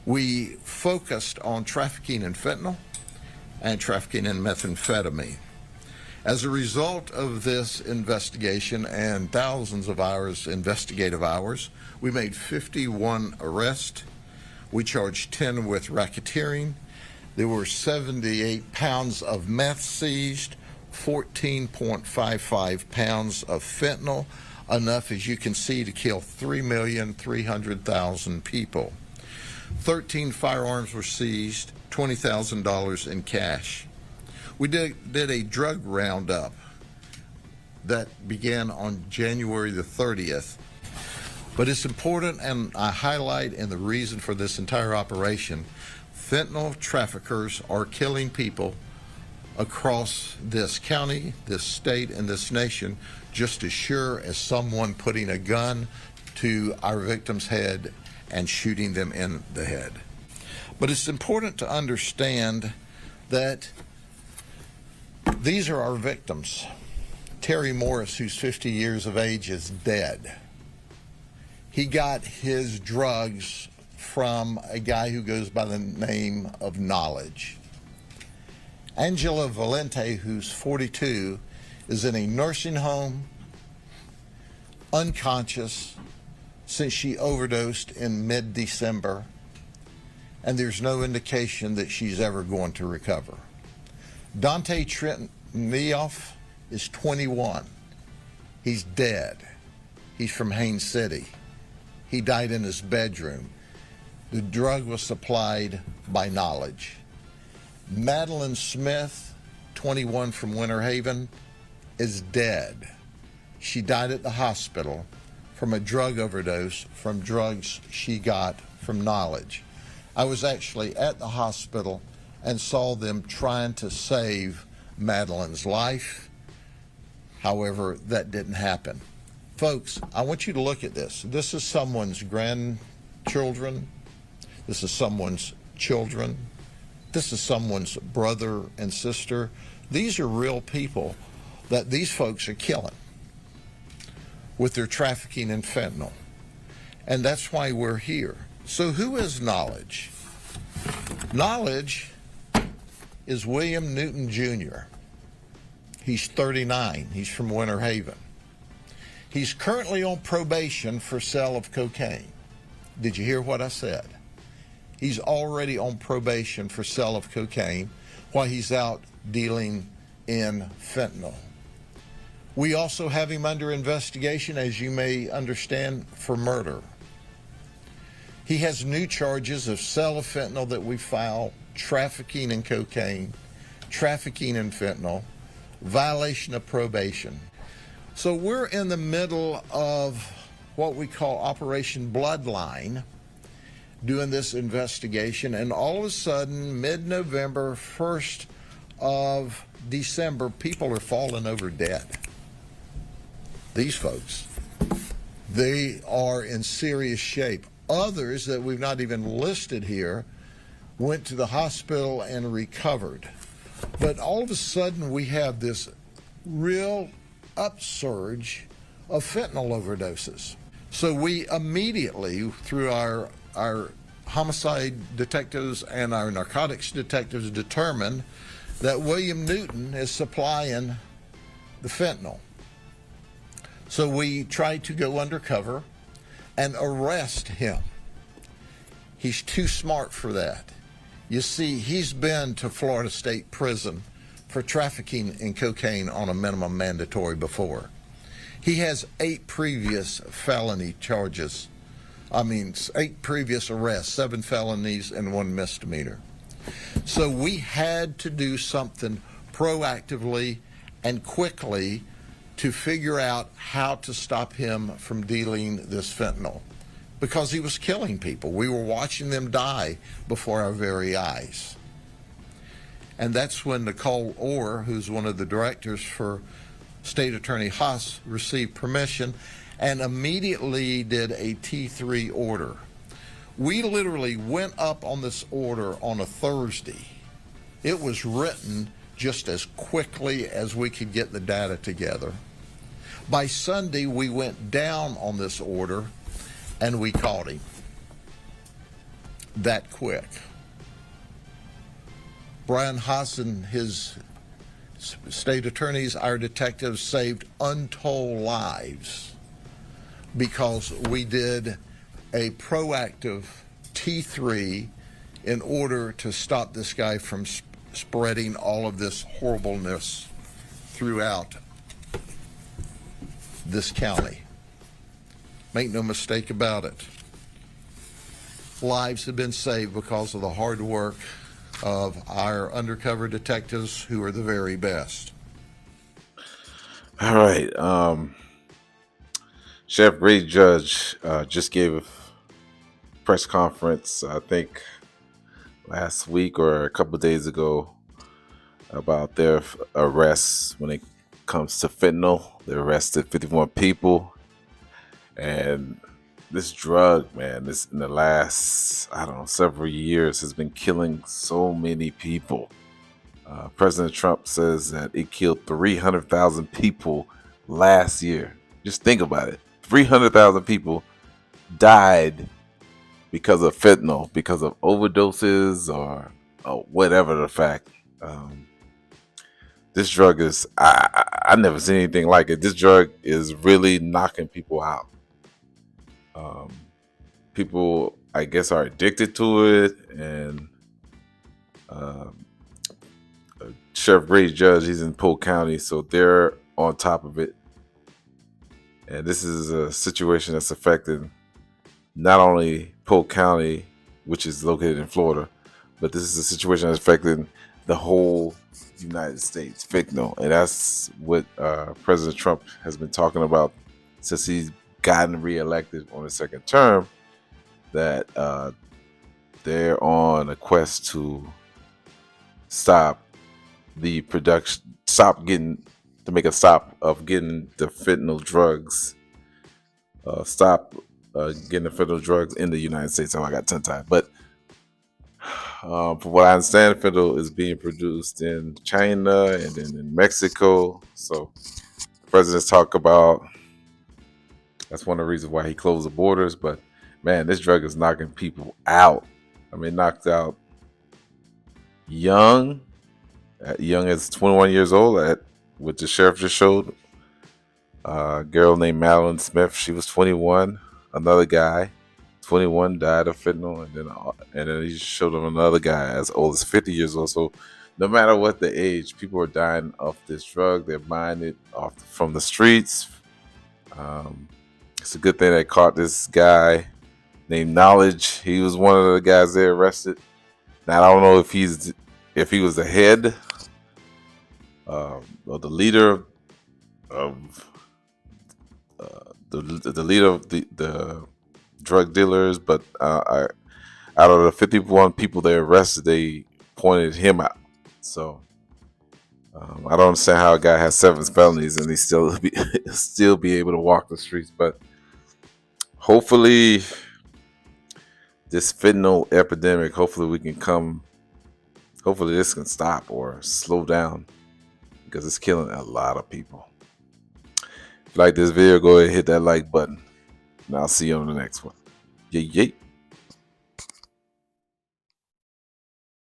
We focused on trafficking in fentanyl and trafficking in methamphetamine. As a result of this investigation and thousands of hours, investigative hours, we made 51 arrests. We charged 10 with racketeering. There were 78 pounds of meth seized, 14.55 pounds of fentanyl, enough, as you can see, to kill 3,300,000 people. 13 firearms were seized, $20,000 in cash. We did a drug roundup that began on January the 30th. But it's important, and I highlight in the reason for this entire operation, fentanyl traffickers are killing people across this county, this state, and this nation just as sure as someone putting a gun to our victim's head and shooting them in the head. But it's important to understand that these are our victims. Terry Morris, who's 50 years of age, is dead. He got his drugs from a guy who goes by the name of Knowledge. Angela Valente, who's 42, is in a nursing home, unconscious, since she overdosed in mid-December, and there's no indication that she's ever going to recover. Dante Trentneoff is 21. He's dead. He's from Haines City. He died in his bedroom. The drug was supplied by Knowledge. Madeline Smith, 21, from Winter Haven, is dead. She died at the hospital from a drug overdose from drugs she got from Knowledge. I was actually at the hospital and saw them trying to save Madeline's life. However, that didn't happen. Folks, I want you to look at this. This is someone's grandchildren. This is someone's children. This is someone's brother and sister. These are real people that these folks are killing with their trafficking in fentanyl. And that's why we're here. So who is Knowledge? Knowledge is William Newton Jr. He's 39. He's from Winter Haven. He's currently on probation for sale of cocaine. Did you hear what I said? He's already on probation for sale of cocaine while he's out dealing in fentanyl. We also have him under investigation, as you may understand, for murder. He has new charges of sale of fentanyl that we filed, trafficking in cocaine, trafficking in fentanyl, violation of probation. So we're in the middle of what we call Operation Bloodline, doing this investigation, and all of a sudden, mid-November, 1st of December, people are falling over dead. These folks, they are in serious shape. Others that we've not even listed here went to the hospital and recovered. But all of a sudden, we have this real upsurge of fentanyl overdoses. So we immediately, through our homicide detectives and our narcotics detectives, determined that William Newton is supplying the fentanyl. So we tried to go undercover and arrest him. He's too smart for that. You see, he's been to Florida State Prison for trafficking in cocaine on a minimum mandatory before. He has 8 previous felony charges. 8 previous arrests, 7 felonies and 1 misdemeanor. So we had to do something proactively and quickly to figure out how to stop him from dealing this fentanyl, because he was killing people. We were watching them die before our very eyes. And that's when Nicole Orr, who's one of the directors for State Attorney Haas, received permission and immediately did a T3 order. We literally went up on this order on a Thursday. It was written just as quickly as we could get the data together. By Sunday, we went down on this order and we caught him. that quick. Brian Haas and his state attorneys, our detectives, saved untold lives because we did a proactive T3 in order to stop this guy from spreading all of this horribleness throughout this county. Make no mistake about it. Lives have been saved because of the hard work of our undercover detectives, who are the very best. All right. Chef Grady Judge just gave a press conference, I think last week or a couple of days ago, about their arrests when it comes to fentanyl. They arrested 51 people. And this drug, man, this in the last, I don't know, several years has been killing so many people. President Trump says that it killed 300,000 people last year. Just think about it. 300,000 people died because of fentanyl, because of overdoses or whatever the fact. This drug is, I never seen anything like it. This drug is really knocking people out. People, I guess, are addicted to it, and Sheriff Grady Judge, he's in Polk County, so they're on top of it. And this is a situation that's affecting not only Polk County, which is located in Florida, but this is a situation that's affecting the whole United States, fentanyl. And that's what President Trump has been talking about since he's gotten reelected on his second term, that they're on a quest to stop the production, make a stop of getting the fentanyl drugs, stop getting the fentanyl drugs in the United States. Oh, I got tongue-tied. But from what I understand, fentanyl is being produced in China and then in Mexico. So the president's talk about, that's one of the reasons why he closed the borders. But man, this drug is knocking people out. I mean, knocked out young as 21 years old, at what the sheriff just showed. A girl named Madeline Smith, she was 21. Another guy, 21, died of fentanyl, and then he showed him another guy as old as 50 years old. So no matter what the age, people are dying of this drug. They're buying it off from the streets. It's a good thing they caught this guy named Knowledge. He was one of the guys they arrested. Now I don't know if he was the head or the leader of the leader of the drug dealers, but out of the 51 people they arrested, they pointed him out. So I don't understand how a guy has 7 felonies and he still be able to walk the streets. But hopefully, this fentanyl epidemic, hopefully this can stop or slow down, because it's killing a lot of people. If you like this video, go ahead and hit that like button, and I'll see you on the next one. Yay, yay.